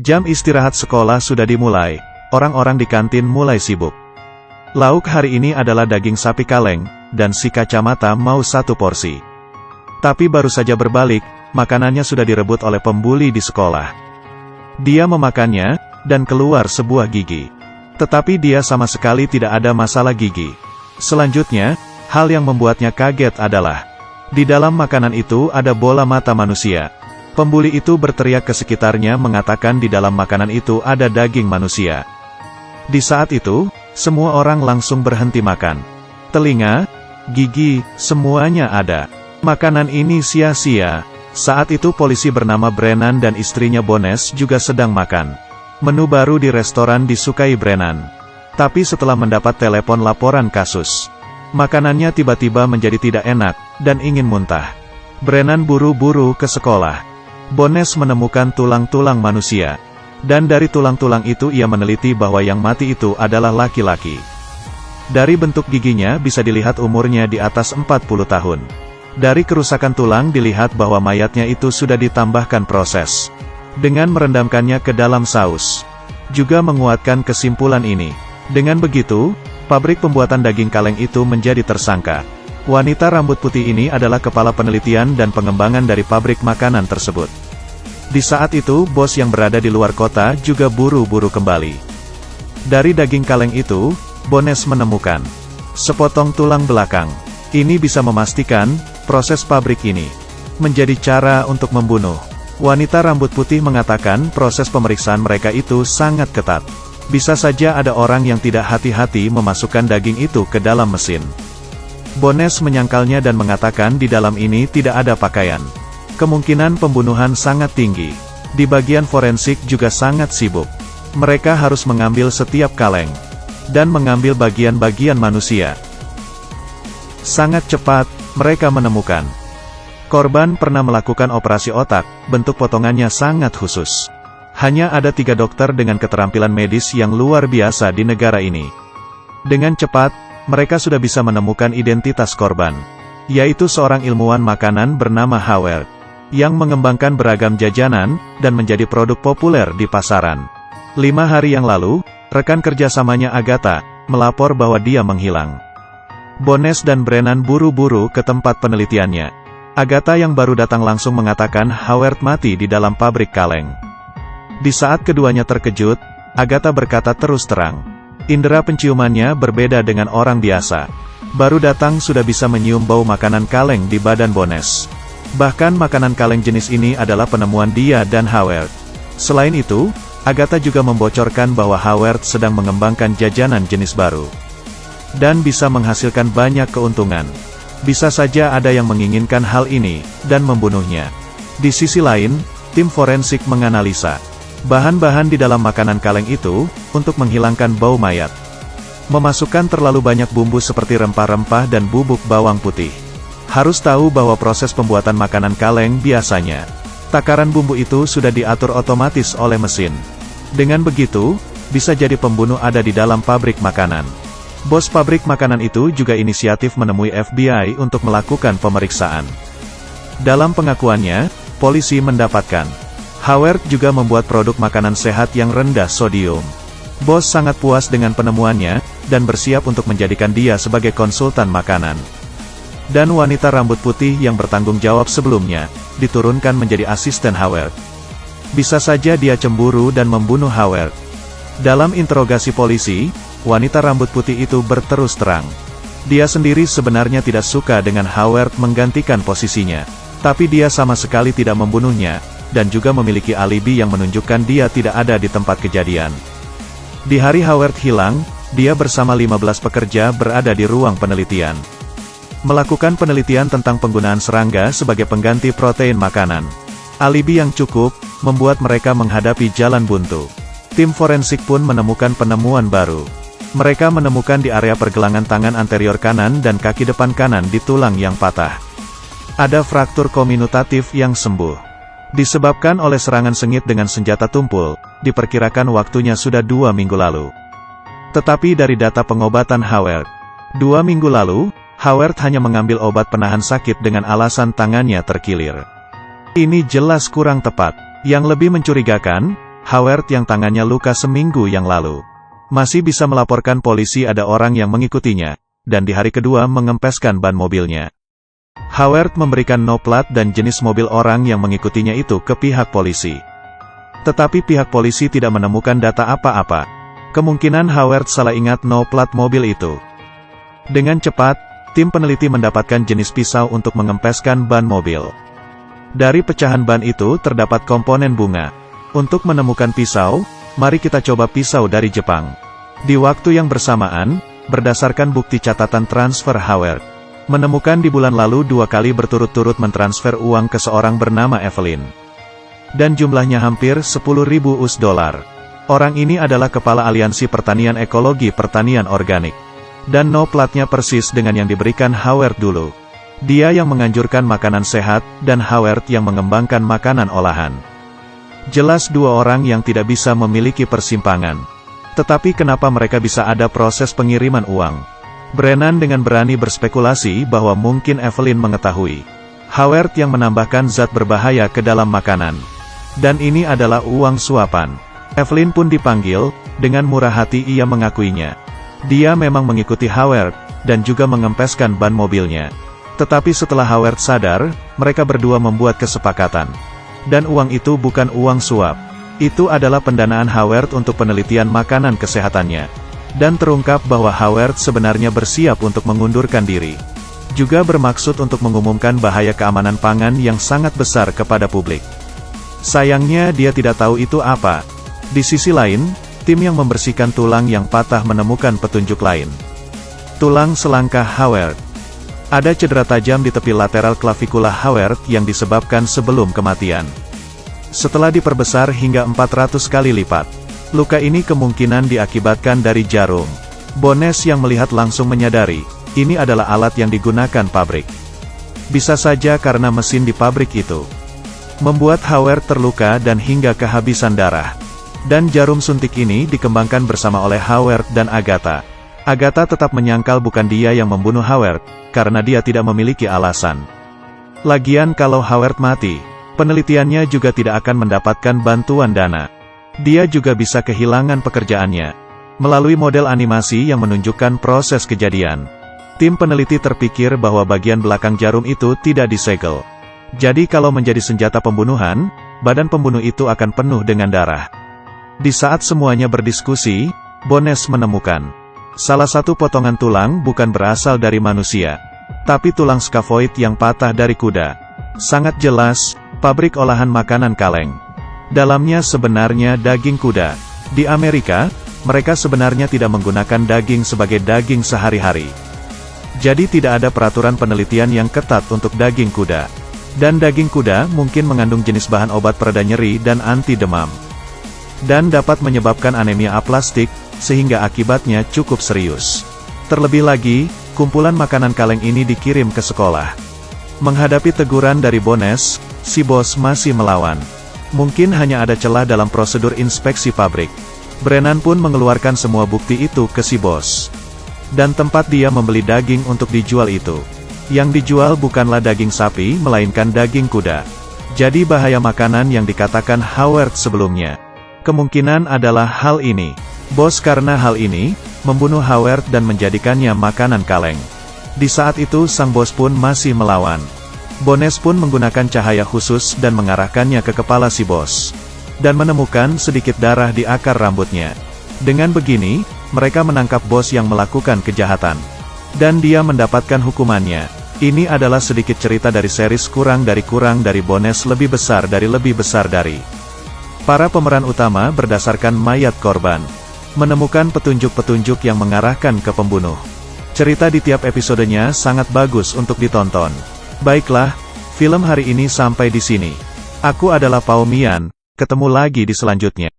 Jam istirahat sekolah sudah dimulai, orang-orang di kantin mulai sibuk. Lauk hari ini adalah daging sapi kaleng, dan si kacamata mau satu porsi. Tapi baru saja berbalik, makanannya sudah direbut oleh pembuli di sekolah. Dia memakannya, dan keluar sebuah gigi. Tetapi dia sama sekali tidak ada masalah gigi. Selanjutnya, hal yang membuatnya kaget adalah, di dalam makanan itu ada bola mata manusia. Pembuli itu berteriak ke sekitarnya mengatakan di dalam makanan itu ada daging manusia. Di saat itu, semua orang langsung berhenti makan. Telinga, gigi, semuanya ada. Makanan ini sia-sia. Saat itu polisi bernama Brennan dan istrinya Bones juga sedang makan. Menu baru di restoran disukai Brennan. Tapi setelah mendapat telepon laporan kasus, makanannya tiba-tiba menjadi tidak enak, dan ingin muntah. Brennan buru-buru ke sekolah. Bones menemukan tulang-tulang manusia. Dan dari tulang-tulang itu ia meneliti bahwa yang mati itu adalah laki-laki. Dari bentuk giginya bisa dilihat umurnya di atas 40 tahun. Dari kerusakan tulang dilihat bahwa mayatnya itu sudah ditambahkan proses dengan merendamkannya ke dalam saus. Juga menguatkan kesimpulan ini. Dengan begitu, pabrik pembuatan daging kaleng itu menjadi tersangka. Wanita rambut putih ini adalah kepala penelitian dan pengembangan dari pabrik makanan tersebut. Di saat itu, bos yang berada di luar kota juga buru-buru kembali. Dari daging kaleng itu, Bones menemukan sepotong tulang belakang. Ini bisa memastikan, proses pabrik ini menjadi cara untuk membunuh. Wanita rambut putih mengatakan proses pemeriksaan mereka itu sangat ketat. Bisa saja ada orang yang tidak hati-hati memasukkan daging itu ke dalam mesin. Bones menyangkalnya dan mengatakan di dalam ini tidak ada pakaian. Kemungkinan pembunuhan sangat tinggi. Di bagian forensik juga sangat sibuk. Mereka harus mengambil setiap kaleng dan mengambil bagian-bagian manusia. Sangat cepat, mereka menemukan korban pernah melakukan operasi otak, bentuk potongannya sangat khusus. Hanya ada 3 dokter dengan keterampilan medis yang luar biasa di negara ini. Dengan cepat, mereka sudah bisa menemukan identitas korban, yaitu seorang ilmuwan makanan bernama Howard, yang mengembangkan beragam jajanan, dan menjadi produk populer di pasaran. 5 hari yang lalu, rekan kerjasamanya Agatha, melapor bahwa dia menghilang. Bones dan Brennan buru-buru ke tempat penelitiannya. Agatha yang baru datang langsung mengatakan Howard mati di dalam pabrik kaleng. Di saat keduanya terkejut, Agatha berkata terus terang, indera penciumannya berbeda dengan orang biasa. Baru datang sudah bisa menyium bau makanan kaleng di badan Bones. Bahkan makanan kaleng jenis ini adalah penemuan dia dan Howard. Selain itu, Agatha juga membocorkan bahwa Howard sedang mengembangkan jajanan jenis baru. Dan bisa menghasilkan banyak keuntungan. Bisa saja ada yang menginginkan hal ini, dan membunuhnya. Di sisi lain, tim forensik menganalisa bahan-bahan di dalam makanan kaleng itu, untuk menghilangkan bau mayat. Memasukkan terlalu banyak bumbu seperti rempah-rempah dan bubuk bawang putih. Harus tahu bahwa proses pembuatan makanan kaleng biasanya, takaran bumbu itu sudah diatur otomatis oleh mesin. Dengan begitu, bisa jadi pembunuh ada di dalam pabrik makanan. Bos pabrik makanan itu juga inisiatif menemui FBI untuk melakukan pemeriksaan. Dalam pengakuannya, polisi mendapatkan Howard juga membuat produk makanan sehat yang rendah sodium. Bos sangat puas dengan penemuannya, dan bersiap untuk menjadikan dia sebagai konsultan makanan. Dan wanita rambut putih yang bertanggung jawab sebelumnya, diturunkan menjadi asisten Howard. Bisa saja dia cemburu dan membunuh Howard. Dalam interogasi polisi, wanita rambut putih itu berterus terang. Dia sendiri sebenarnya tidak suka dengan Howard menggantikan posisinya. Tapi dia sama sekali tidak membunuhnya, dan juga memiliki alibi yang menunjukkan dia tidak ada di tempat kejadian. Di hari Howard hilang, dia bersama 15 pekerja berada di ruang penelitian. Melakukan penelitian tentang penggunaan serangga sebagai pengganti protein makanan. Alibi yang cukup, membuat mereka menghadapi jalan buntu. Tim forensik pun menemukan penemuan baru. Mereka menemukan di area pergelangan tangan anterior kanan dan kaki depan kanan di tulang yang patah. Ada fraktur kominutatif yang sembuh. Disebabkan oleh serangan sengit dengan senjata tumpul, diperkirakan waktunya sudah 2 minggu lalu. Tetapi dari data pengobatan Howard, 2 minggu lalu, Howard hanya mengambil obat penahan sakit dengan alasan tangannya terkilir. Ini jelas kurang tepat. Yang lebih mencurigakan, Howard yang tangannya luka seminggu yang lalu masih bisa melaporkan polisi ada orang yang mengikutinya, dan di hari kedua mengempeskan ban mobilnya. Howard memberikan no plat dan jenis mobil orang yang mengikutinya itu ke pihak polisi. Tetapi pihak polisi tidak menemukan data apa-apa. Kemungkinan Howard salah ingat no plat mobil itu. Dengan cepat, tim peneliti mendapatkan jenis pisau untuk mengempeskan ban mobil. Dari pecahan ban itu terdapat komponen bunga. Untuk menemukan pisau, mari kita coba pisau dari Jepang. Di waktu yang bersamaan, berdasarkan bukti catatan transfer Howard menemukan di bulan lalu 2 kali berturut-turut mentransfer uang ke seorang bernama Evelyn. Dan jumlahnya hampir 10.000 US dollar. Orang ini adalah kepala Aliansi Pertanian Ekologi Pertanian Organik. Dan no platnya persis dengan yang diberikan Howard dulu. Dia yang menganjurkan makanan sehat, dan Howard yang mengembangkan makanan olahan. Jelas dua orang yang tidak bisa memiliki persimpangan. Tetapi kenapa mereka bisa ada proses pengiriman uang? Brennan dengan berani berspekulasi bahwa mungkin Evelyn mengetahui Howard yang menambahkan zat berbahaya ke dalam makanan. Dan ini adalah uang suapan. Evelyn pun dipanggil, dengan murah hati ia mengakuinya. Dia memang mengikuti Howard, dan juga mengempeskan ban mobilnya. Tetapi setelah Howard sadar, mereka berdua membuat kesepakatan. Dan uang itu bukan uang suap. Itu adalah pendanaan Howard untuk penelitian makanan kesehatannya. Dan terungkap bahwa Howard sebenarnya bersiap untuk mengundurkan diri. Juga bermaksud untuk mengumumkan bahaya keamanan pangan yang sangat besar kepada publik. Sayangnya dia tidak tahu itu apa. Di sisi lain, tim yang membersihkan tulang yang patah menemukan petunjuk lain. Tulang selangkah Howard. Ada cedera tajam di tepi lateral klavikula Howard yang disebabkan sebelum kematian. Setelah diperbesar hingga 400 kali lipat. Luka ini kemungkinan diakibatkan dari jarum. Bones yang melihat langsung menyadari, ini adalah alat yang digunakan pabrik. Bisa saja karena mesin di pabrik itu membuat Howard terluka dan hingga kehabisan darah. Dan jarum suntik ini dikembangkan bersama oleh Howard dan Agatha. Agatha tetap menyangkal bukan dia yang membunuh Howard, karena dia tidak memiliki alasan. Lagian kalau Howard mati, penelitiannya juga tidak akan mendapatkan bantuan dana. Dia juga bisa kehilangan pekerjaannya. Melalui model animasi yang menunjukkan proses kejadian, tim peneliti terpikir bahwa bagian belakang jarum itu tidak disegel. Jadi kalau menjadi senjata pembunuhan, badan pembunuh itu akan penuh dengan darah. Di saat semuanya berdiskusi, Bones menemukan salah satu potongan tulang bukan berasal dari manusia, tapi tulang scaphoid yang patah dari kuda. Sangat jelas, pabrik olahan makanan kaleng. Dalamnya sebenarnya daging kuda. Di Amerika, mereka sebenarnya tidak menggunakan daging sebagai daging sehari-hari. Jadi tidak ada peraturan penelitian yang ketat untuk daging kuda. Dan daging kuda mungkin mengandung jenis bahan obat pereda nyeri dan anti demam. Dan dapat menyebabkan anemia aplastik, sehingga akibatnya cukup serius. Terlebih lagi, kumpulan makanan kaleng ini dikirim ke sekolah. Menghadapi teguran dari Bones, si bos masih melawan. Mungkin hanya ada celah dalam prosedur inspeksi pabrik. Brennan pun mengeluarkan semua bukti itu ke si bos. Dan tempat dia membeli daging untuk dijual itu. Yang dijual bukanlah daging sapi, melainkan daging kuda. Jadi bahaya makanan yang dikatakan Howard sebelumnya. Kemungkinan adalah hal ini. Bos karena hal ini, membunuh Howard dan menjadikannya makanan kaleng. Di saat itu sang bos pun masih melawan. Bones pun menggunakan cahaya khusus dan mengarahkannya ke kepala si bos. Dan menemukan sedikit darah di akar rambutnya. Dengan begini, mereka menangkap bos yang melakukan kejahatan. Dan dia mendapatkan hukumannya. Ini adalah sedikit cerita dari series kurang dari Bones lebih besar dari. Para pemeran utama berdasarkan mayat korban. Menemukan petunjuk-petunjuk yang mengarahkan ke pembunuh. Cerita di tiap episodenya sangat bagus untuk ditonton. Baiklah, film hari ini sampai di sini. Aku adalah Pao Mian, ketemu lagi di selanjutnya.